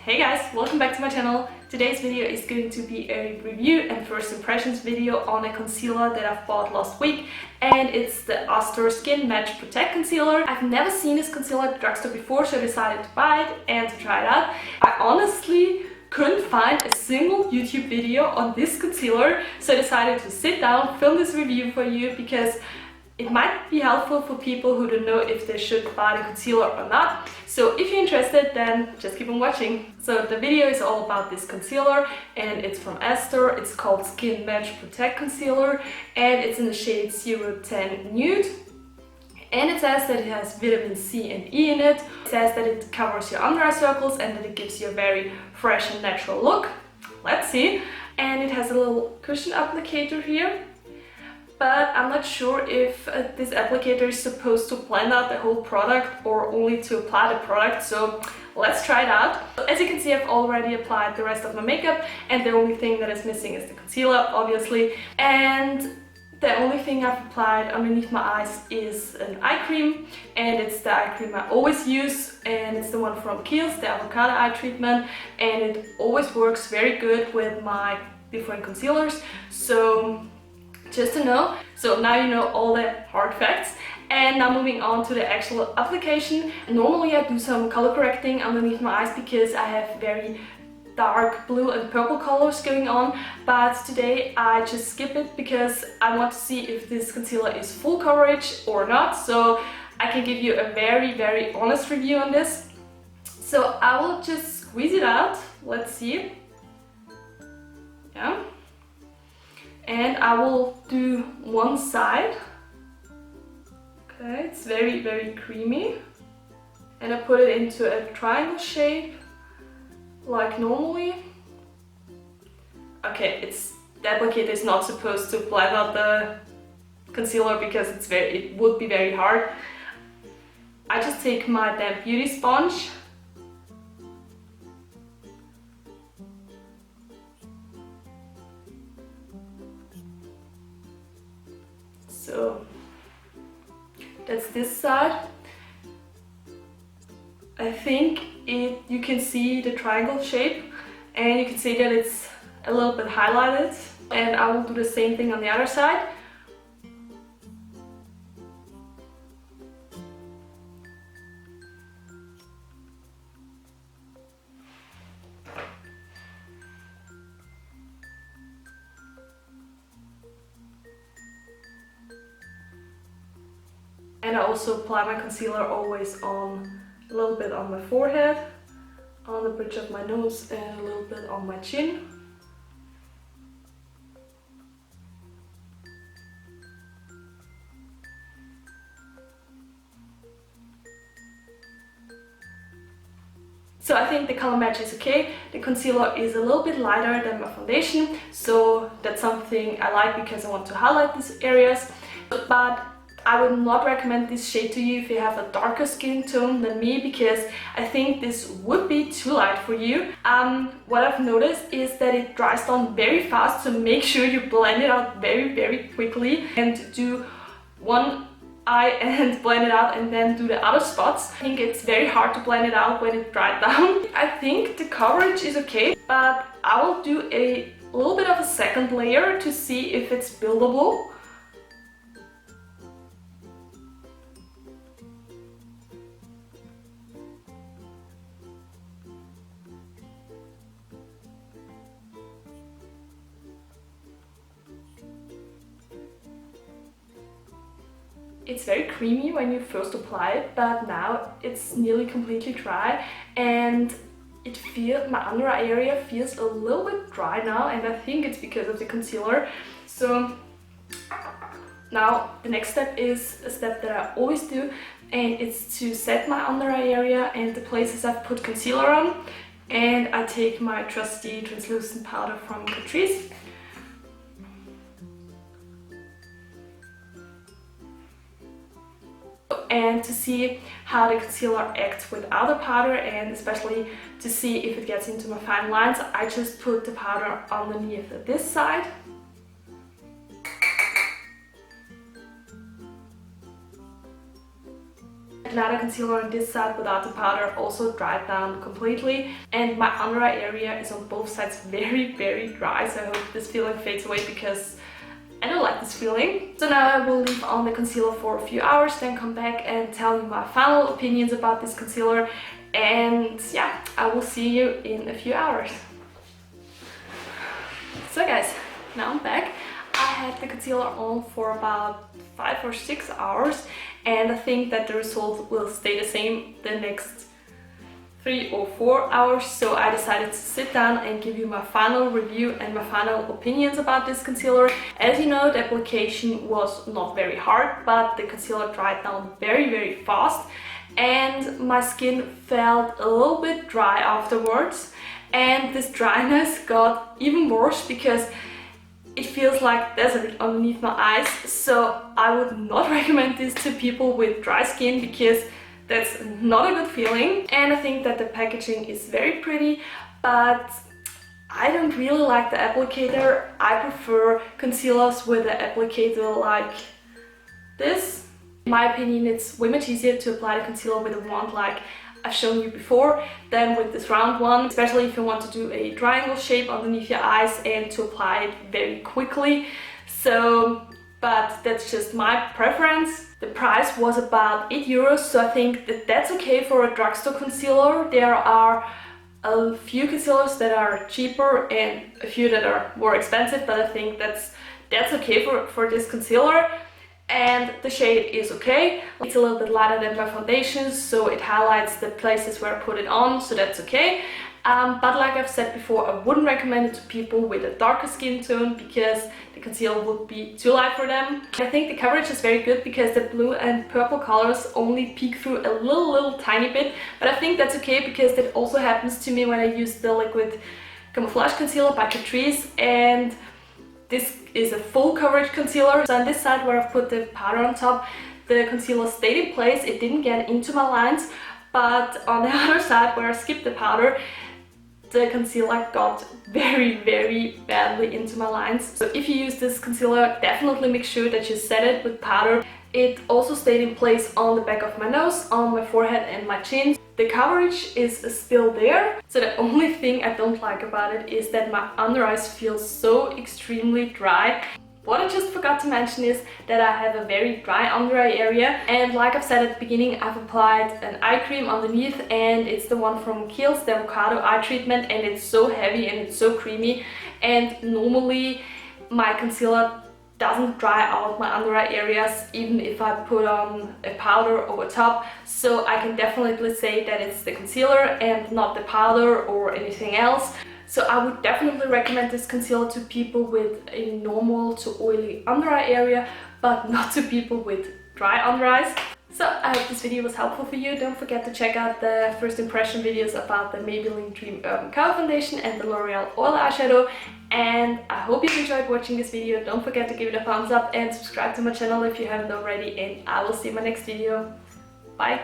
Hey guys, welcome back to my channel. Today's video is going to be a review and first impressions video on a concealer that I've bought last week, and it's the Astor Skin Match Protect Concealer. I've never seen this concealer at the drugstore before, so I decided to buy it and to try it out. I honestly couldn't find a single YouTube video on this concealer, so I decided to sit down, film this review for you because it might be helpful for people who don't know if they should buy the concealer or not. So if you're interested, then just keep on watching. So the video is all about this concealer, and it's from Astor. It's called Skin Match Protect Concealer, and it's in the shade 010 Nude. And it says that it has vitamin C and E in it. It says that it covers your under eye circles and that it gives you a very fresh and natural look. Let's see. And it has a little cushion applicator here. But I'm not sure if this applicator is supposed to blend out the whole product or only to apply the product, so let's try it out. As you can see, I've already applied the rest of my makeup, and the only thing that is missing is the concealer, obviously. And the only thing I've applied underneath my eyes is an eye cream, and it's the eye cream I always use, and it's the one from Kiehl's, the avocado eye treatment, and it always works very good with my different concealers. So just to know. So now you know all the hard facts. And now moving on to the actual application. Normally I do some color correcting underneath my eyes because I have very dark blue and purple colors going on, but today I just skip it because I want to see if this concealer is full coverage or not, so I can give you a very honest review on this. So I will just squeeze it out. Let's see. Yeah. And I will do one side. Okay, it's very creamy. And I put it into a triangle shape, like normally. Okay, the applicator is not supposed to blend out the concealer because it would be very hard. I just take my damp beauty sponge. So that's this side. I think you can see the triangle shape, and you can see that it's a little bit highlighted, and I will do the same thing on the other side. And I also apply my concealer always on a little bit on my forehead, on the bridge of my nose, and a little bit on my chin. So I think the color match is okay. The concealer is a little bit lighter than my foundation, so that's something I like because I want to highlight these areas. But I would not recommend this shade to you if you have a darker skin tone than me, because I think this would be too light for you. What I've noticed is that it dries down very fast, so make sure you blend it out very quickly and do one eye and blend it out and then do the other spots. I think it's very hard to blend it out when it dried down. I think the coverage is okay, but I will do a little bit of a second layer to see if it's buildable. It's very creamy when you first apply it, but now it's nearly completely dry, and my under eye area feels a little bit dry now, and I think it's because of the concealer. So now the next step is a step that I always do, and it's to set my under eye area and the places I've put concealer on. And I take my trusty translucent powder from Catrice. And to see how the concealer acts without the powder, and especially to see if it gets into my fine lines, I just put the powder underneath this side. another concealer on this side without the powder also dried down completely, and my under eye area is on both sides very dry, so I hope this feeling fades away because I don't like this feeling. So now I will leave on the concealer for a few hours, then come back and tell you my final opinions about this concealer, and yeah, I will see you in a few hours. So guys, now I'm back. I had the concealer on for about 5 or 6 hours, and I think that the result will stay the same the next 3 or 4 hours, so I decided to sit down and give you my final review and my final opinions about this concealer. As you know, the application was not very hard, but the concealer dried down very fast, and my skin felt a little bit dry afterwards, and this dryness got even worse because it feels like desert underneath my eyes. So I would not recommend this to people with dry skin because that's not a good feeling. And I think that the packaging is very pretty, but I don't really like the applicator. I prefer concealers with an applicator like this. In my opinion, it's way much easier to apply the concealer with a wand like I've shown you before than with this round one, especially if you want to do a triangle shape underneath your eyes and to apply it very quickly. So, but that's just my preference. The price was about €8, so I think that that's okay for a drugstore concealer. There are a few concealers that are cheaper and a few that are more expensive, but I think that's okay for this concealer. And the shade is okay. It's a little bit lighter than my foundation, so it highlights the places where I put it on, so that's okay. But like I've said before, I wouldn't recommend it to people with a darker skin tone because the concealer would be too light for them. I think the coverage is very good because the blue and purple colors only peek through a little tiny bit, but I think that's okay because that also happens to me when I use the liquid camouflage concealer by Catrice, and this is a full coverage concealer. So on this side where I've put the powder on top, the concealer stayed in place, it didn't get into my lines, but on the other side where I skipped the powder, the concealer got very badly into my lines. So if you use this concealer, definitely make sure that you set it with powder. It also stayed in place on the back of my nose, on my forehead and my chin. The coverage is still there, so the only thing I don't like about it is that my under eyes feel so extremely dry. What I just forgot to mention is that I have a very dry under eye area, and like I've said at the beginning, I've applied an eye cream underneath, and it's the one from Kiehl's, the avocado eye treatment, and it's so heavy and it's so creamy, and normally my concealer doesn't dry out my under eye areas even if I put on a powder over top, so I can definitely say that it's the concealer and not the powder or anything else. So I would definitely recommend this concealer to people with a normal to oily under eye area, but not to people with dry under eyes. So I hope this video was helpful for you. Don't forget to check out the first impression videos about the Maybelline Dream Urban Cover Foundation and the L'Oreal Oil Eyeshadow. And I hope you enjoyed watching this video. Don't forget to give it a thumbs up and subscribe to my channel if you haven't already. And I will see you in my next video. Bye!